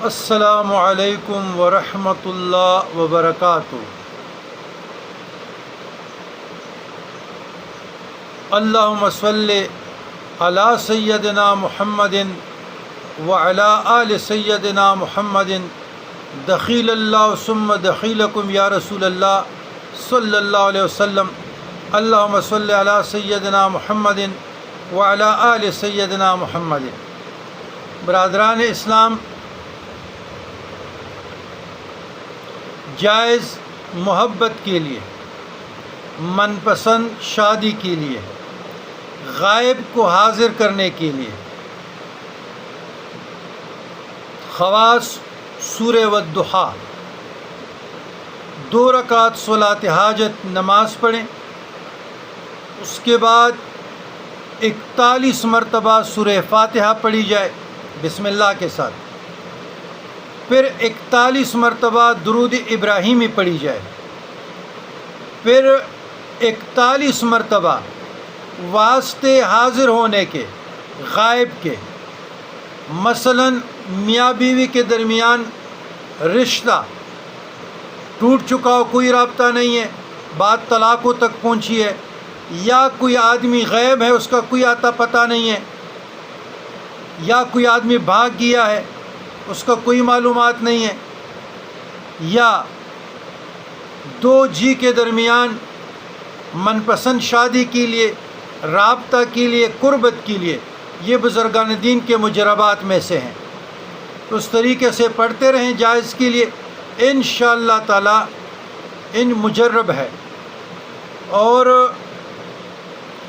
السلام علیکم ورحمۃ اللہ وبرکاتہ۔ اللہم صلی علی سیدنا محمد وعلی آل سیدنا محمد دخیل اللہ ثم دخیلکم یا رسول اللہ صلی اللہ علیہ وسلم۔ اللہم صلی علی سیدنا محمد وعلی آل سیدنا محمد۔ برادران اسلام، جائز محبت کے لیے، من پسند شادی کے لیے، غائب کو حاضر کرنے کے لیے خواص سورہ والضحیٰ 2 رکعت صلاۃ حاجت نماز پڑھیں، اس کے بعد 41 مرتبہ سورہ فاتحہ پڑھی جائے بسم اللہ کے ساتھ، پھر 41 مرتبہ درود ابراہیمی پڑھی جائے، پھر 41 مرتبہ واسطے حاضر ہونے کے غائب کے، مثلا میاں بیوی کے درمیان رشتہ ٹوٹ چکا ہو، کوئی رابطہ نہیں ہے، بات طلاقوں تک پہنچی ہے، یا کوئی آدمی غائب ہے، اس کا کوئی آتا پتہ نہیں ہے، یا کوئی آدمی بھاگ گیا ہے، اس کا کوئی معلومات نہیں ہے، یا 2 جی کے درمیان من پسند شادی کے لیے، رابطہ کے لیے، قربت کے لیے، یہ بزرگان دین کے مجربات میں سے ہیں۔ تو اس طریقے سے پڑھتے رہیں جائز کے لیے، انشاءاللہ تعالی ان مجرب ہے، اور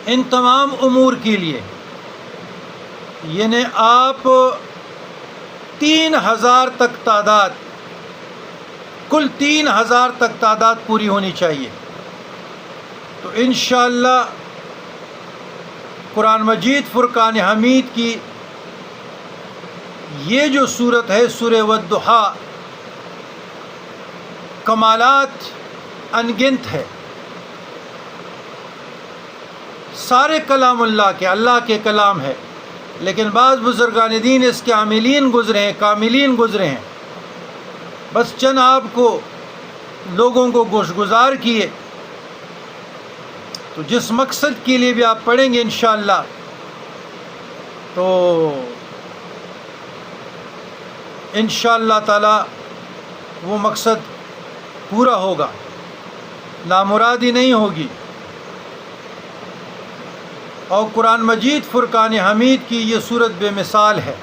ان تمام امور کے لیے یعنی آپ 3000 تک تعداد، کل 3000 تک تعداد پوری ہونی چاہیے۔ تو انشاءاللہ قرآن مجید فرقان حمید کی یہ جو صورت ہے سورہ والضحیٰ، کمالات انگنت ہے، سارے کلام اللہ کے کلام ہے، لیکن بعض بزرگان دین اس کے عاملین گزرے ہیں، کاملین گزرے ہیں، بس چند آپ کو لوگوں کو گوشگزار کیے۔ تو جس مقصد کے لیے بھی آپ پڑھیں گے انشاءاللہ تو انشاءاللہ تعالی وہ مقصد پورا ہوگا، نامرادی نہیں ہوگی۔ اور قرآن مجید فرقان حمید کی یہ صورت بے مثال ہے۔